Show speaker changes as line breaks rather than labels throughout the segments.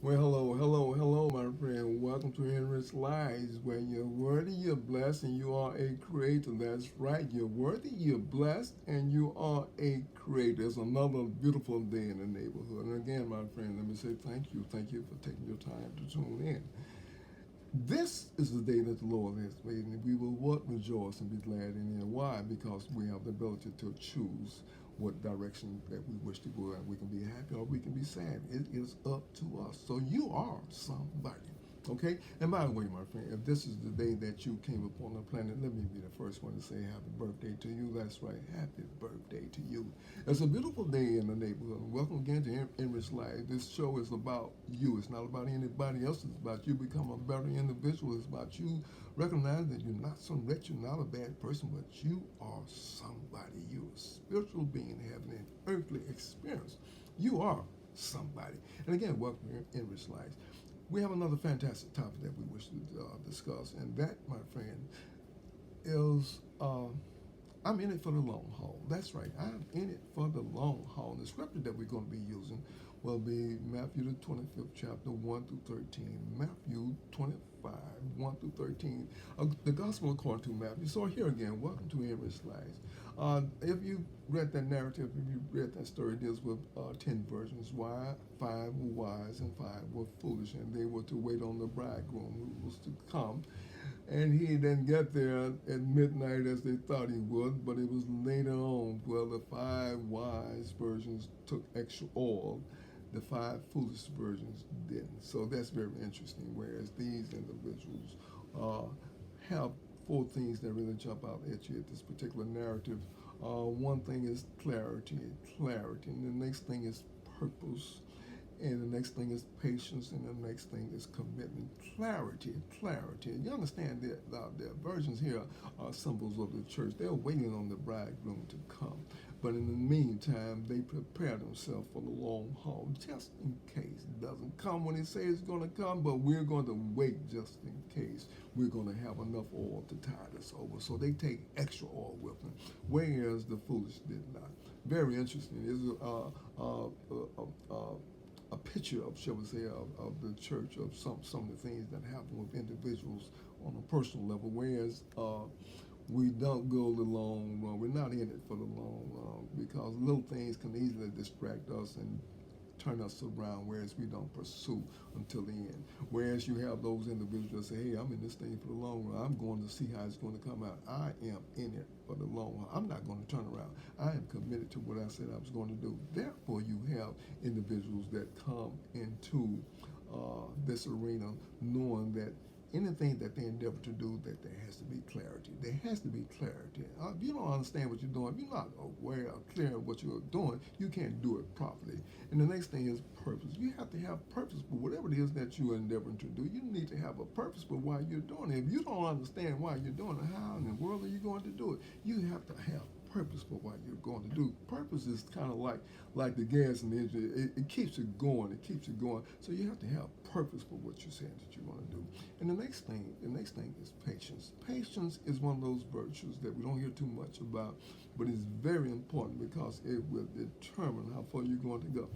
Well, hello, my friend. Welcome to Enriched Lives, where you're worthy, you're blessed, and you are a creator. That's right, you're worthy, you're blessed, and you are a creator. It's another beautiful day in the neighborhood. And again, my friend, let me say thank you. Thank you for taking your time to tune in. This is the day that the Lord has made, and we will what rejoice and be glad in it. Why? Because we have the ability to choose what direction that we wish to go, and we can be happy or we can be sad. It is up to us. So you are somebody. Okay? And by the way, my friend, if this is the day that you came upon the planet, let me be the first one to say happy birthday to you. That's right, happy birthday to you. It's a beautiful day in the neighborhood. Welcome again to Enrich Life. This show is about you. It's not about anybody else. It's about you become a better individual. It's about you recognize that you're not some rich, you're not a bad person, but you are somebody. You're a spiritual being having an earthly experience. You are somebody. And again, welcome to Enrich Life. We have another fantastic topic that we wish to discuss, and that, my friend, is I'm in it for the long haul. That's right. I'm in it for the long haul. And the scripture that we're going to be using will be Matthew the 25th chapter 1 through 13. Matthew 25, 1 through 13. The gospel according to Matthew. So here again, welcome to Enrich Lives. If you read that narrative, if you read that story, it deals with 10 virgins. Why? 5 were wise and 5 were foolish, and they were to wait on the bridegroom who was to come, and he didn't get there at midnight as they thought he would, but it was later on. Well, the 5 wise virgins took extra oil, the 5 foolish virgins didn't. So that's very interesting. Whereas these individuals uh, have 4 things that really jump out at you at this particular narrative. One thing is clarity, and the next thing is purpose, and the next thing is patience, and the next thing is commitment. Clarity. And you understand that the virgins here are symbols of the church. They're waiting on the bridegroom to come. But in the meantime, they prepare themselves for the long haul, just in case it doesn't come when it says it's going to come, but we're going to wait just in case. We're going to have enough oil to tide us over. So they take extra oil with them, whereas the foolish did not. Very interesting. It's a picture of, shall we say, of the church, of some of the things that happen with individuals on a personal level, whereas we don't go the long run. We're not in it for the long run because little things can easily distract us and turn us around, whereas we don't pursue until the end. Whereas you have those individuals that say, hey, I'm in this thing for the long run. I'm going to see how it's going to come out. I am in it for the long run. I'm not going to turn around. I am committed to what I said I was going to do. Therefore, you have individuals that come into this arena knowing that anything that they endeavor to do, that there has to be clarity. There has to be clarity. If you don't understand what you're doing, if you're not aware or clear of what you're doing, you can't do it properly. And the next thing is purpose. You have to have purpose for whatever it is that you're endeavoring to do. You need to have a purpose for why you're doing it. If you don't understand why you're doing it, how in the world are you going to do it? You have to have purpose for what you're going to do. Purpose is kind of like the gas in the engine. It keeps it going. It keeps it going. So you have to have purpose for what you're saying that you're going to do. And the next thing is patience. Patience is one of those virtues that we don't hear too much about, but it's very important because it will determine how far you're going to go.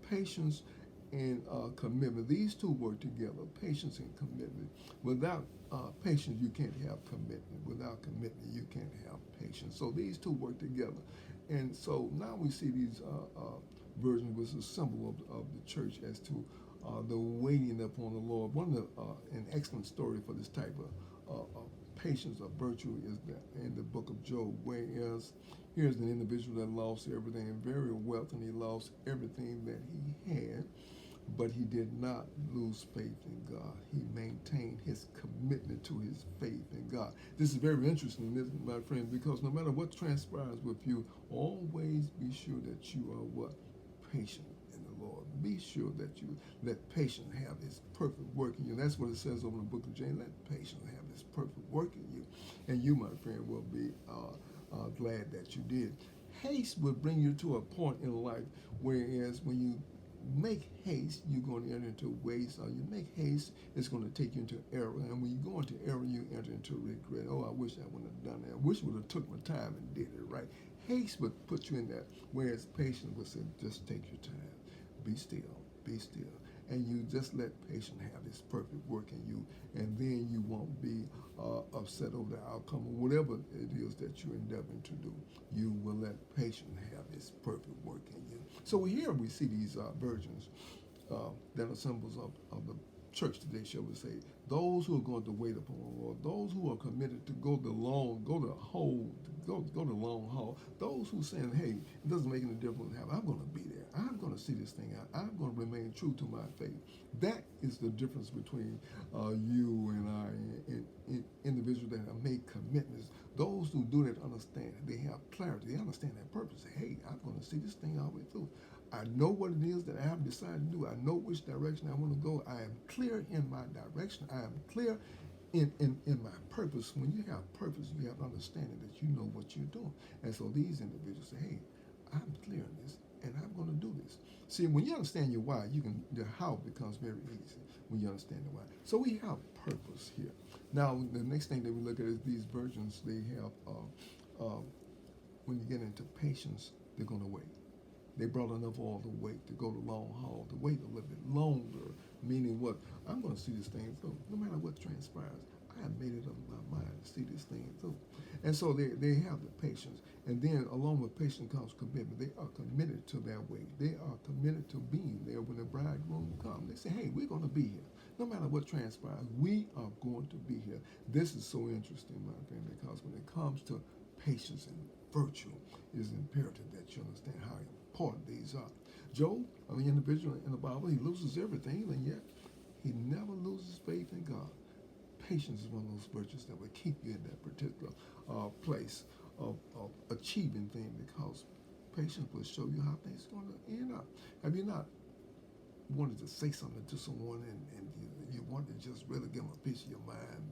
Patience and commitment. These two work together, patience and commitment. Without patience, you can't have commitment. Without commitment, you can't have patience. So these two work together. And so now we see these virgins was a symbol of the church as to the waiting upon the Lord. An excellent story for this type of patience or virtue is that in the book of Job, whereas here's an individual that lost everything, very wealth, and he lost everything that he had, but he did not lose faith in God. He maintained his commitment to his faith in God. This is very interesting, isn't it, my friend? Because no matter what transpires with you, always be sure that you are what? Patient in the Lord. Be sure that you let patience have its perfect work in you. That's what it says over in the book of James. Let patience have its perfect work in you. And you, my friend, will be glad that you did. Haste will bring you to a point in life, whereas when you make haste, you're going to enter into waste. Or you make haste, it's going to take you into error. And when you go into error, you enter into regret. Oh, I wish I wouldn't have done that. I wish I would have took my time and did it right. Haste would put you in that, whereas patience would say, just take your time. Be still. Be still. and you just let patience have its perfect work in you, and then you won't be upset over the outcome of whatever it is that you're endeavoring to do. You will let patience have its perfect work in you. So here we see these virgins that are symbols of the church today, shall we say. Those who are going to wait upon the Lord, those who are committed to go the long haul, those who saying, hey, it doesn't make any difference what happens. I'm going to be there. I'm going to see this thing out. I'm going to remain true to my faith. That is the difference between you and I, and individuals that have made commitments. Those who do that understand it. They have clarity. They understand that purpose. Say, hey, I'm going to see this thing all the way through. I know what it is that I have decided to do. I know which direction I want to go. I am clear in my direction. I am clear in my purpose. When you have purpose, you have understanding that you know what you're doing. And so these individuals say, hey, I'm clear in this, and I'm going to do this. See, when you understand your why, the how becomes very easy when you understand the why. So we have purpose here. Now, the next thing that we look at is these virgins. They have, when you get into patience, they're going to wait. They brought enough oil to wait, to go the long haul, to wait a little bit longer, meaning what? I'm going to see this thing through. No matter what transpires, I have made it up in my mind to see this thing through. And so they have the patience. And then along with patience comes commitment. They are committed to their wait. They are committed to being there when the bridegroom comes. They say, hey, we're going to be here. No matter what transpires, we are going to be here. This is so interesting, my friend, because when it comes to patience and virtue, it is imperative that you understand how important these are. Job, an individual in the Bible, he loses everything, and yet he never loses faith in God. Patience is one of those virtues that will keep you in that particular place of achieving things, because patience will show you how things are going to end up. Have you not wanted to say something to someone and you wanted to just really give them a piece of your mind,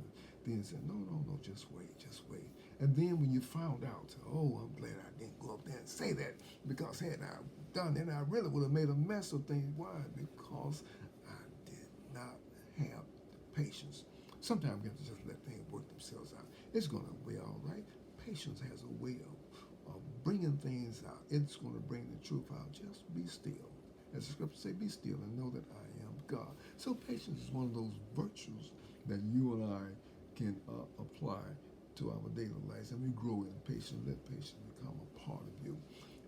and then say, no, just wait. And then when you found out, oh, I'm glad I didn't go up there and say that, because had I done it, I really would have made a mess of things. Why? Because I did not have the patience. Sometimes we have to just let things work themselves out. It's going to be all right. Patience has a way of bringing things out. It's going to bring the truth out. Just be still. As the scripture say, be still and know that I am God. So patience is one of those virtues that you and I can apply to our daily lives, and we grow in patience. Let patience become a part of you.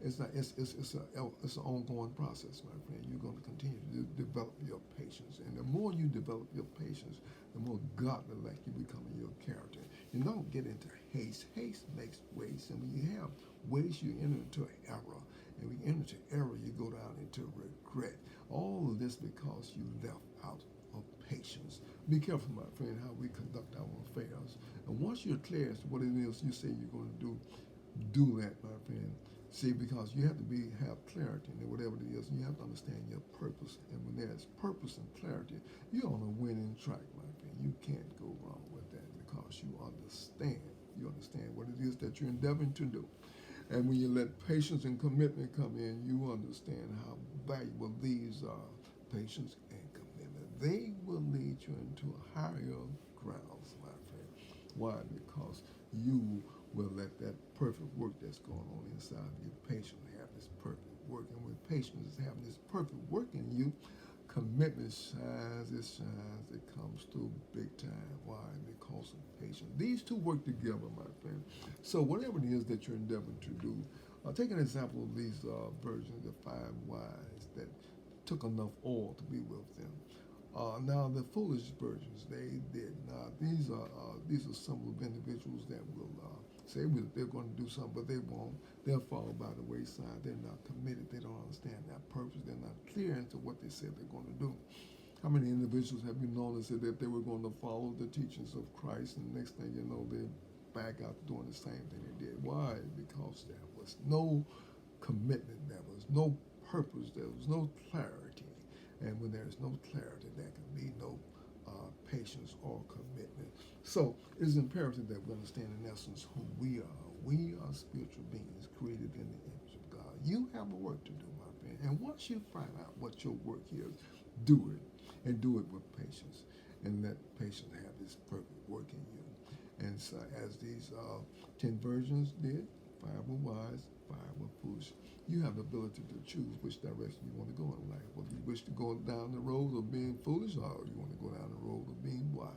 It's an ongoing process, my friend. You're going to continue to develop your patience, and the more you develop your patience, the more godly-like you become in your character. You don't get into haste. Haste makes waste, and when you have waste, you enter into error, and when you enter into error, you go down into regret. All of this because you left out of patience. Be careful, my friend, how we conduct our affairs. And once you're clear as to what it is you say you're going to do that, my friend. See, because you have to have clarity in whatever it is. You have to understand your purpose. And when there's purpose and clarity, you're on a winning track, my friend. You can't go wrong with that because you understand. You understand what it is that you're endeavoring to do. And when you let patience and commitment come in, you understand how valuable these are. Patience and commitment. They will lead you into higher grounds, my friend. Why? Because you will let that perfect work that's going on inside of you, patience, have this perfect work. And when patience is having this perfect work in you, commitment shines, it comes through big time. Why? Because of patience. These two work together, my friend. So whatever it is that you're endeavoring to do, take an example of these virgins, the 5 wise that took enough oil to be with them. Now the foolish virgins, they did not. These are some of the individuals that will say they're going to do something, but they won't. They'll fall by the wayside. They're not committed. They don't understand that purpose. They're not clear into what they said they're going to do. How many individuals have you known that said that they were going to follow the teachings of Christ, and the next thing you know, they back out doing the same thing they did? Why? Because there was no commitment. There was no purpose. There was no clarity. And when there is no clarity, there can be no patience or commitment. So it is imperative that we understand in essence who we are. We are spiritual beings created in the image of God. You have a work to do, my friend. And once you find out what your work is, do it. And do it with patience. And let patience have this perfect work in you. And so as these 10 virgins did, 5 Fire with wise, fire with foolish. You have the ability to choose which direction you want to go in life. Whether you wish to go down the road of being foolish or you want to go down the road of being wise.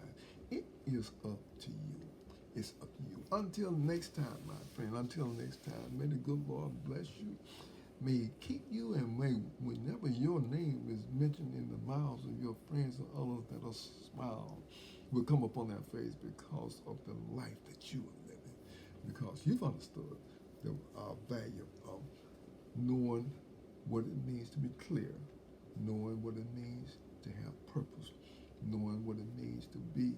It is up to you. It's up to you. Until next time, my friend, until next time, may the good Lord bless you. May He keep you, and may whenever your name is mentioned in the mouths of your friends and others, that a smile will come upon their face because of the life that you are living. Because you've understood the value of knowing what it means to be clear, knowing what it means to have purpose, knowing what it means to be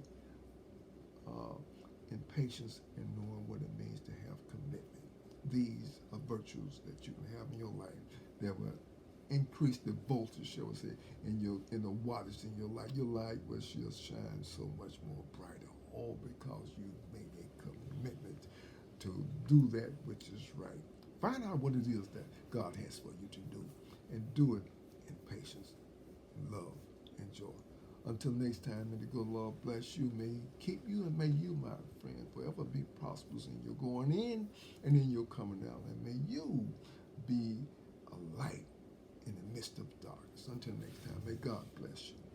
in patience, and knowing what it means to have commitment. These are virtues that you can have in your life that will increase the voltage, shall we say, in the wattage in your life. Your light will shine so much more brighter, all because you made a commitment to do that which is right. Find out what it is that God has for you to do, and do it in patience, love, and joy. Until next time, may the good Lord bless you, may He keep you, and may you, my friend, forever be prosperous in your going in and in your coming out. And may you be a light in the midst of darkness. Until next time, may God bless you.